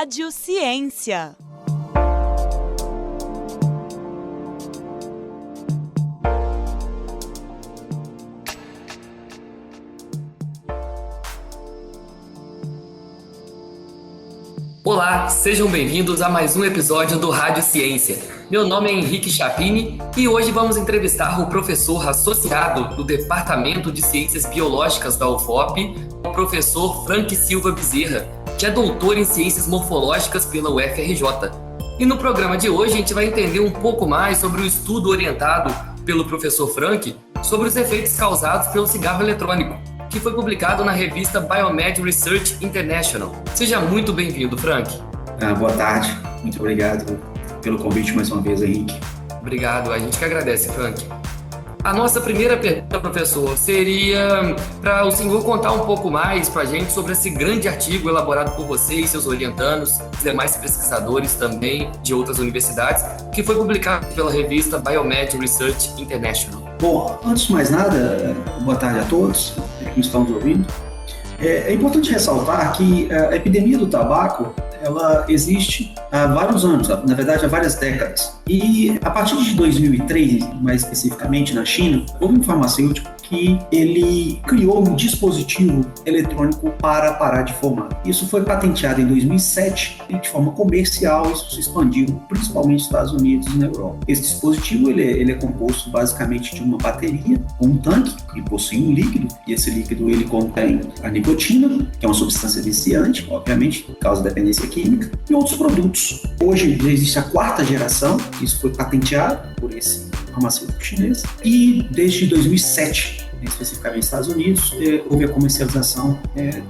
Rádio Ciência. Olá, sejam bem-vindos a mais um episódio do Rádio Ciência. Meu nome é Henrique Chapini e hoje vamos entrevistar o professor associado do Departamento de Ciências Biológicas da UFOP, o professor Frank Silva Bezerra, que é doutor em Ciências Morfológicas pela UFRJ. E no programa de hoje a gente vai entender um pouco mais sobre o estudo orientado pelo professor Frank sobre os efeitos causados pelo cigarro eletrônico, que foi publicado na revista Biomed Research International. Seja muito bem-vindo, Frank. Boa tarde, muito obrigado pelo convite mais uma vez, Henrique. Obrigado, a gente que agradece, Frank. A nossa primeira pergunta, professor, seria para o senhor contar um pouco mais para a gente sobre esse grande artigo elaborado por você e seus orientandos, os demais pesquisadores também de outras universidades, que foi publicado pela revista Biomed Research International. Bom, antes de mais nada, boa tarde a todos que estão nos ouvindo. É importante ressaltar que a epidemia do tabaco, ela existe há vários anos, na verdade há várias décadas. E a partir de 2003, mais especificamente na China, houve um farmacêutico que ele criou um dispositivo eletrônico para parar de fumar. Isso foi patenteado em 2007 e de forma comercial isso se expandiu principalmente nos Estados Unidos e na Europa. Esse dispositivo ele é composto basicamente de uma bateria com um tanque que possui um líquido, e esse líquido ele contém a nicotina, que é uma substância viciante, obviamente causa dependência química, e outros produtos. Hoje já existe a quarta geração, isso foi patenteado por esse farmacêutico chinês, e desde 2007, especificamente nos Estados Unidos, houve a comercialização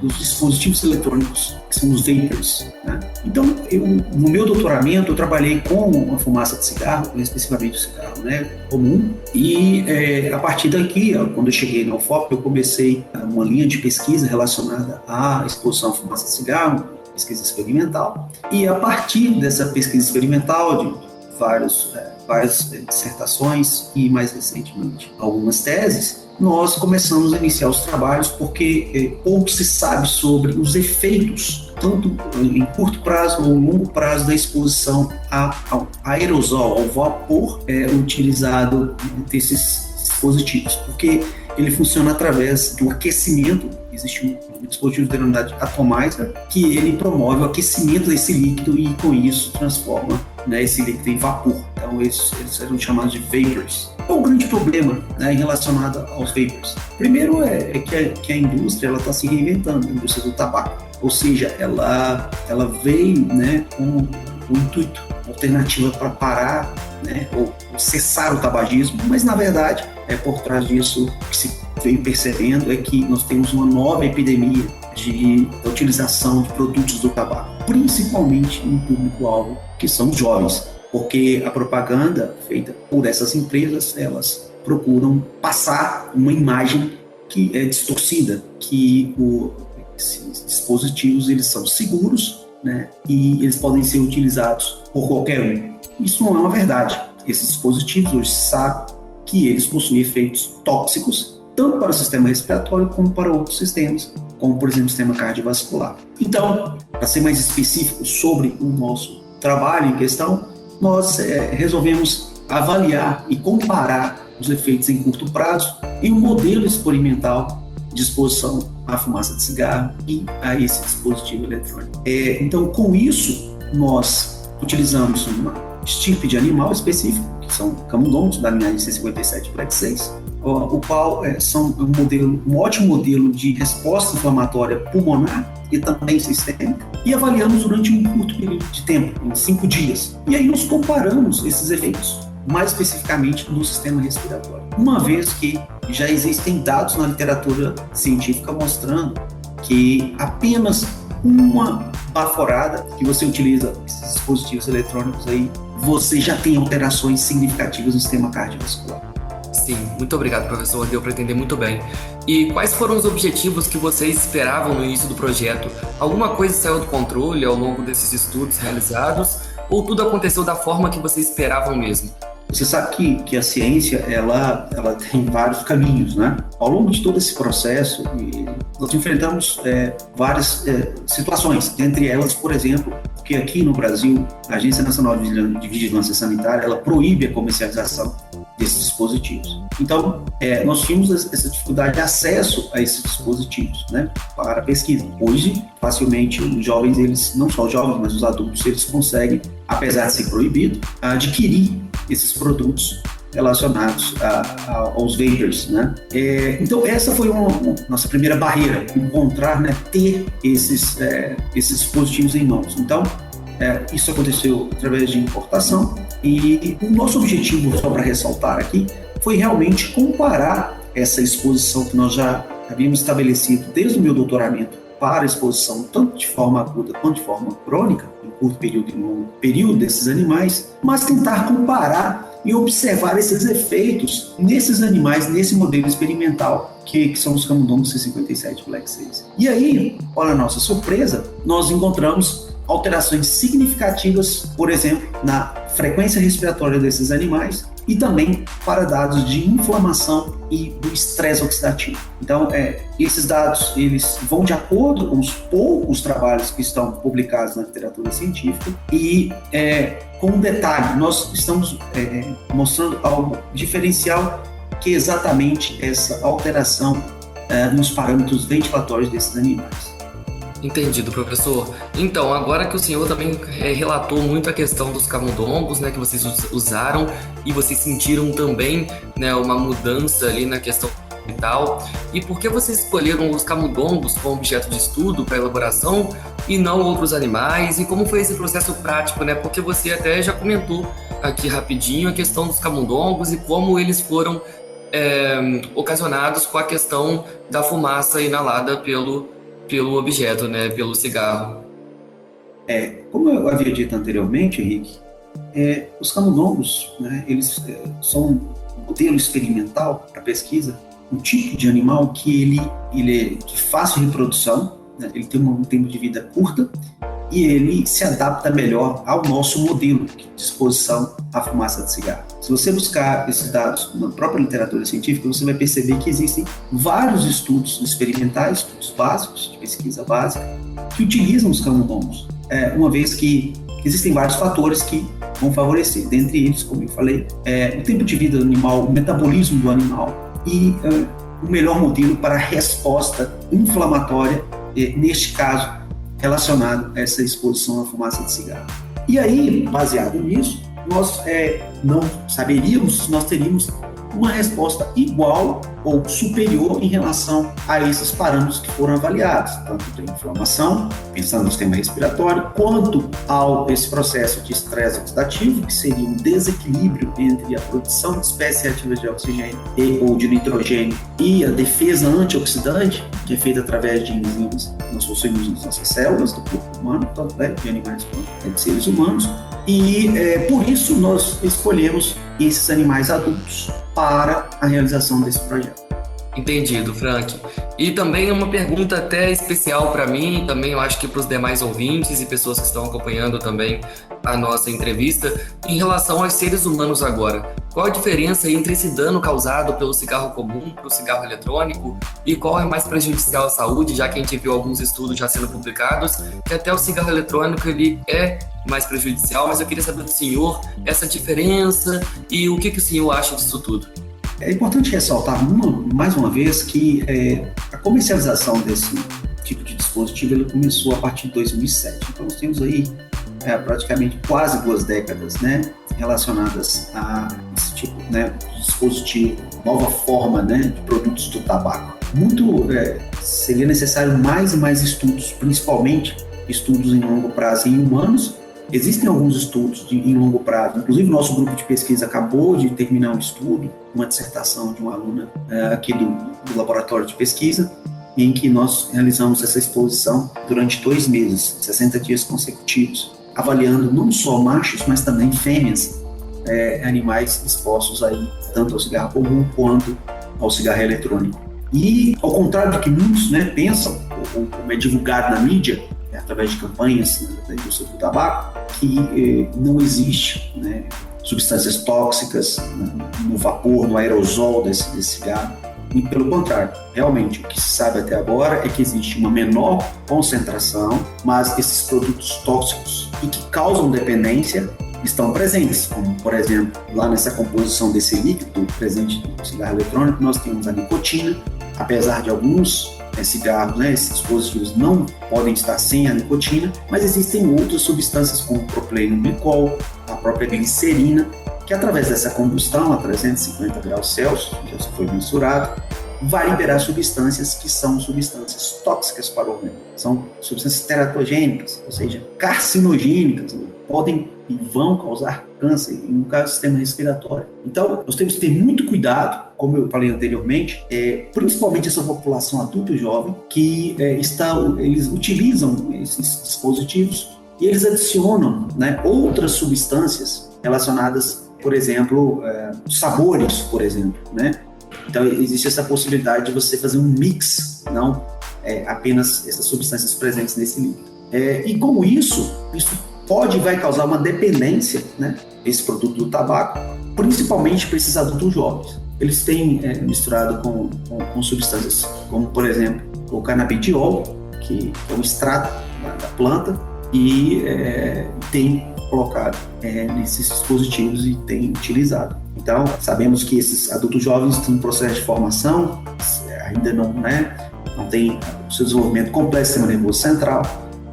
dos dispositivos eletrônicos, que são os vapers, né? Então, no meu doutoramento, eu trabalhei com a fumaça de cigarro, especificamente o cigarro, né, comum, e a partir daqui, quando eu cheguei na UFOP, eu comecei uma linha de pesquisa relacionada à exposição à fumaça de cigarro, pesquisa experimental, e a partir dessa pesquisa experimental, de várias dissertações e, mais recentemente, algumas teses, nós começamos a iniciar os trabalhos porque pouco se sabe sobre os efeitos, tanto em curto prazo ou longo prazo, da exposição ao aerosol, ao vapor utilizado desses dispositivos, porque ele funciona através do aquecimento. Existe um dispositivo denominado atomizer que ele promove o aquecimento desse líquido e com isso transforma, né, esse líquido em vapor. Então eles serão chamados de vapors. Qual o grande problema, né, relacionado aos vapors? Primeiro é que a indústria está se reinventando, a indústria do tabaco. Ou seja, ela veio, né, com o intuito, alternativa para parar, né, ou cessar o tabagismo, mas na verdade, por trás disso, o que se vem percebendo é que nós temos uma nova epidemia da utilização de produtos do tabaco, principalmente no público-alvo, que são os jovens, porque a propaganda feita por essas empresas, elas procuram passar uma imagem que é distorcida, que esses dispositivos eles são seguros, né, e eles podem ser utilizados por qualquer um. Isso não é uma verdade. Esses dispositivos hoje se sabe que eles possuem efeitos tóxicos tanto para o sistema respiratório como para outros sistemas, como por exemplo o sistema cardiovascular. Então, para ser mais específico sobre o nosso trabalho em questão, nós resolvemos avaliar e comparar os efeitos em curto prazo em um modelo experimental de exposição à fumaça de cigarro e a esse dispositivo eletrônico. Então, com isso, nós utilizamos uma estirpe de animal específico, que são camundongos da linhagem C57 Black 6, o qual são um ótimo modelo de resposta inflamatória pulmonar e também sistêmica, e avaliamos durante um curto período de tempo, em 5 dias. E aí nós comparamos esses efeitos, mais especificamente no sistema respiratório. Uma vez que já existem dados na literatura científica mostrando que apenas uma baforada que você utiliza esses dispositivos eletrônicos aí, você já tem alterações significativas no sistema cardiovascular. Sim, muito obrigado, professor. Deu para entender muito bem. E quais foram os objetivos que vocês esperavam no início do projeto? Alguma coisa saiu do controle ao longo desses estudos realizados? Ou tudo aconteceu da forma que vocês esperavam mesmo? Você sabe que a ciência ela tem vários caminhos, né? Ao longo de todo esse processo, nós enfrentamos várias situações, dentre elas, por exemplo, que aqui no Brasil, a Agência Nacional de Vigilância Sanitária, ela proíbe a comercialização desses dispositivos. Então, nós tínhamos essa dificuldade de acesso a esses dispositivos, né, para pesquisa. Hoje, facilmente, os jovens, eles, não só os jovens, mas os adultos, eles conseguem, apesar de ser proibido, adquirir esses produtos relacionados aos vapers, né? Então, essa foi nossa primeira barreira, encontrar, né, ter esses dispositivos em mãos. Então, isso aconteceu através de importação e o nosso objetivo, só para ressaltar aqui, foi realmente comparar essa exposição que nós já havíamos estabelecido desde o meu doutoramento para a exposição tanto de forma aguda quanto de forma crônica, em curto período e em longo período desses animais, mas tentar comparar e observar esses efeitos nesses animais, nesse modelo experimental, que são os camundongos C57 Black 6. E aí, olha a nossa surpresa, nós encontramos alterações significativas, por exemplo, na frequência respiratória desses animais e também para dados de inflamação e do estresse oxidativo. Então, esses dados eles vão de acordo com os poucos trabalhos que estão publicados na literatura científica e, com um detalhe, nós estamos mostrando algo diferencial, que é exatamente essa alteração nos parâmetros ventilatórios desses animais. Entendido, professor. Então, agora que o senhor também relatou muito a questão dos camundongos, né, que vocês usaram e vocês sentiram também, né, uma mudança ali na questão ambiental, e por que vocês escolheram os camundongos como objeto de estudo para elaboração e não outros animais, e como foi esse processo prático, né, porque você até já comentou aqui rapidinho a questão dos camundongos e como eles foram ocasionados com a questão da fumaça inalada pelo objeto, né, pelo cigarro. Como eu havia dito anteriormente, Henrique, os camundongos, né, eles são um modelo experimental para pesquisa, um tipo de animal que ele é de fácil reprodução, né, ele tem um tempo de vida curta e ele se adapta melhor ao nosso modelo de exposição à fumaça de cigarro. Se você buscar esses dados na própria literatura científica, você vai perceber que existem vários estudos experimentais, estudos básicos, de pesquisa básica, que utilizam os camundongos, uma vez que existem vários fatores que vão favorecer. Dentre eles, como eu falei, o tempo de vida do animal, o metabolismo do animal e o melhor modelo para a resposta inflamatória, neste caso, relacionado a essa exposição à fumaça de cigarro. E aí, baseado nisso, nós não saberíamos se nós teríamos uma resposta igual ou superior em relação a esses parâmetros que foram avaliados, tanto de inflamação, pensando no sistema respiratório, quanto ao esse processo de estresse oxidativo, que seria um desequilíbrio entre a produção de espécies reativas de oxigênio ou de nitrogênio e a defesa antioxidante, que é feita através de enzimas que nós possuímos nas nossas células do corpo humano, tanto de animais quanto de seres humanos. E por isso nós escolhemos esses animais adultos para a realização desse projeto. Entendido, Frank. E também uma pergunta até especial para mim, também eu acho que para os demais ouvintes e pessoas que estão acompanhando também a nossa entrevista, em relação aos seres humanos agora. Qual a diferença entre esse dano causado pelo cigarro comum para o cigarro eletrônico e qual é mais prejudicial à saúde, já que a gente viu alguns estudos já sendo publicados, que até o cigarro eletrônico ele é mais prejudicial, mas eu queria saber do senhor essa diferença e o que o senhor acha disso tudo. É importante ressaltar mais uma vez que a comercialização desse tipo de dispositivo ele começou a partir de 2007. Então nós temos aí praticamente quase 2 décadas, né, relacionadas a esse tipo, né, de dispositivo, nova forma, né, de produtos do tabaco. Seria necessário mais e mais estudos, principalmente estudos em longo prazo em humanos. Existem alguns estudos em longo prazo, inclusive o nosso grupo de pesquisa acabou de terminar um estudo, uma dissertação de uma aluna aqui do laboratório de pesquisa, em que nós realizamos essa exposição durante 2 meses, 60 dias consecutivos, avaliando não só machos, mas também fêmeas, animais expostos aí, tanto ao cigarro comum quanto ao cigarro eletrônico. E, ao contrário do que muitos, né, pensam, como é divulgado na mídia, através de campanhas da indústria do tabaco, que não existe, né, substâncias tóxicas no vapor, no aerosol desse cigarro. E pelo contrário, realmente o que se sabe até agora é que existe uma menor concentração, mas esses produtos tóxicos e que causam dependência estão presentes, como por exemplo, lá nessa composição desse líquido presente no cigarro eletrônico, nós temos a nicotina. Apesar de alguns cigarros, esses dispositivos não podem estar sem a nicotina, mas existem outras substâncias como o propileno-glicol, a própria glicerina, que através dessa combustão a 350 graus Celsius, que já foi mensurado, vai liberar substâncias que são substâncias tóxicas para o organismo. São substâncias teratogênicas, ou seja, carcinogênicas, podem e vão causar câncer, e no caso do sistema respiratório. Então, nós temos que ter muito cuidado, como eu falei anteriormente, principalmente essa população adulta e jovem, que eles utilizam esses dispositivos e eles adicionam outras substâncias relacionadas, por exemplo, sabores, por exemplo, Então, existe essa possibilidade de você fazer um mix, não apenas essas substâncias presentes nesse líquido. E como isso pode e vai causar uma dependência, esse produto do tabaco, principalmente para esses adultos jovens. Eles têm misturado com substâncias como, por exemplo, o canabidiol, que é um extrato da planta, e tem colocado nesses dispositivos e tem utilizado. Então, sabemos que esses adultos jovens estão em processo de formação, ainda não tem o seu desenvolvimento completo do sistema nervoso central.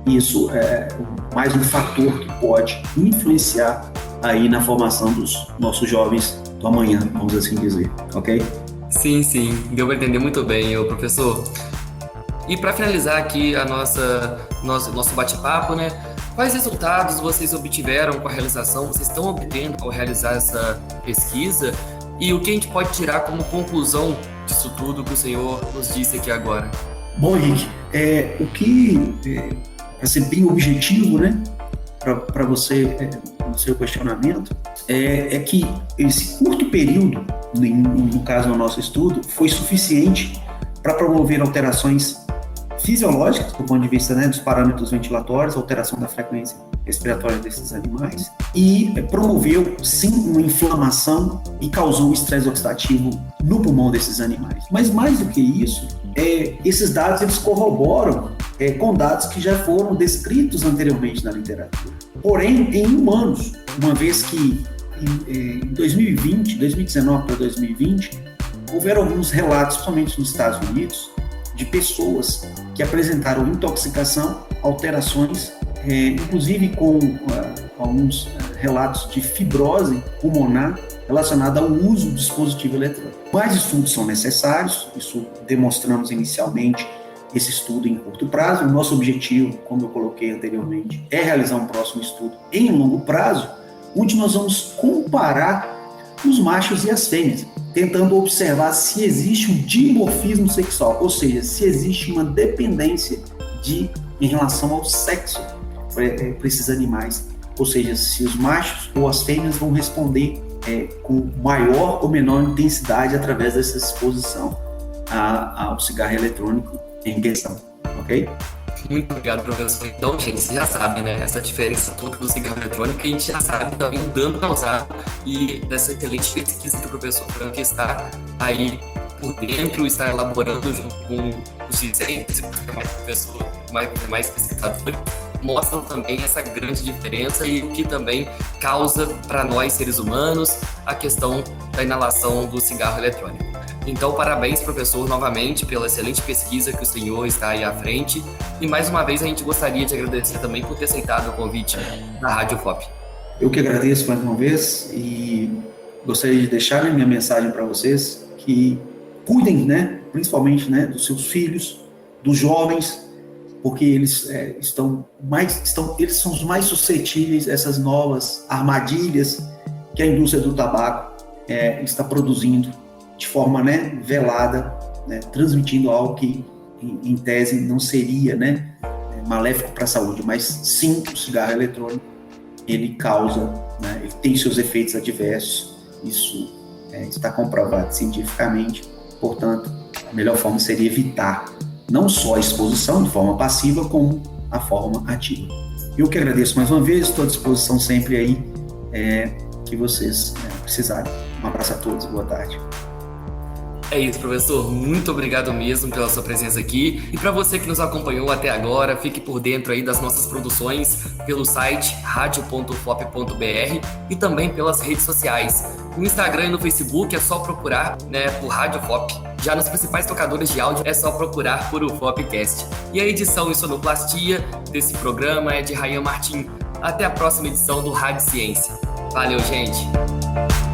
Isso é mais um fator que pode influenciar aí na formação dos nossos jovens do amanhã, vamos assim dizer, ok? Sim, deu para entender muito bem, professor. E para finalizar aqui nosso bate-papo, quais resultados vocês obtiveram com a realização, vocês estão obtendo ao realizar essa pesquisa, e o que a gente pode tirar como conclusão disso tudo que o senhor nos disse aqui agora? Bom, Henrique, o que, para ser bem objetivo, para você, no seu questionamento, é que esse curto período, no caso do nosso estudo, foi suficiente para promover alterações fisiológicas, do ponto de vista dos parâmetros ventilatórios, alteração da frequência respiratória desses animais, e promoveu, sim, uma inflamação e causou estresse oxidativo no pulmão desses animais. Mas mais do que isso, esses dados eles corroboram com dados que já foram descritos anteriormente na literatura. Porém, em humanos, uma vez que em 2019 para 2020, houveram alguns relatos, somente nos Estados Unidos, de pessoas que apresentaram intoxicação, alterações, inclusive com alguns relatos de fibrose pulmonar relacionada ao uso do dispositivo eletrônico. Mais estudos são necessários, isso demonstramos inicialmente esse estudo em curto prazo. O nosso objetivo, como eu coloquei anteriormente, é realizar um próximo estudo em longo prazo, onde nós vamos comparar os machos e as fêmeas, tentando observar se existe um dimorfismo sexual, ou seja, se existe uma dependência em relação ao sexo para esses animais, ou seja, se os machos ou as fêmeas vão responder com maior ou menor intensidade através dessa exposição ao cigarro eletrônico em questão, ok? Muito obrigado, professor. Então, gente, você já sabe, essa diferença toda do cigarro eletrônico, que a gente já sabe também o dano causado, e dessa excelente pesquisa que o professor Frank está aí por dentro, está elaborando junto com os discentes, mais professor, mais pesquisador, mostram também essa grande diferença e o que também causa para nós, seres humanos, a questão da inalação do cigarro eletrônico. Então, parabéns, professor, novamente, pela excelente pesquisa que o senhor está aí à frente. E, mais uma vez, a gente gostaria de agradecer também por ter aceitado o convite da Rádio FOP. Eu que agradeço mais uma vez e gostaria de deixar minha mensagem para vocês, que cuidem, principalmente, dos seus filhos, dos jovens, porque eles eles são os mais suscetíveis a essas novas armadilhas que a indústria do tabaco está produzindo de forma velada, transmitindo algo que, em tese, não seria maléfico para a saúde, mas sim, o cigarro eletrônico, ele causa, ele tem seus efeitos adversos, isso está comprovado cientificamente, portanto, a melhor forma seria evitar não só a exposição de forma passiva, como a forma ativa. Eu que agradeço mais uma vez, estou à disposição sempre aí que vocês precisarem. Um abraço a todos, boa tarde. É isso, professor. Muito obrigado mesmo pela sua presença aqui. E para você que nos acompanhou até agora, fique por dentro aí das nossas produções pelo site radio.fop.br e também pelas redes sociais. No Instagram e no Facebook é só procurar, por Rádio Fop. Já nos principais tocadores de áudio é só procurar por o Fopcast. E a edição e sonoplastia desse programa é de Rayan Martim. Até a próxima edição do Rádio Ciência. Valeu, gente!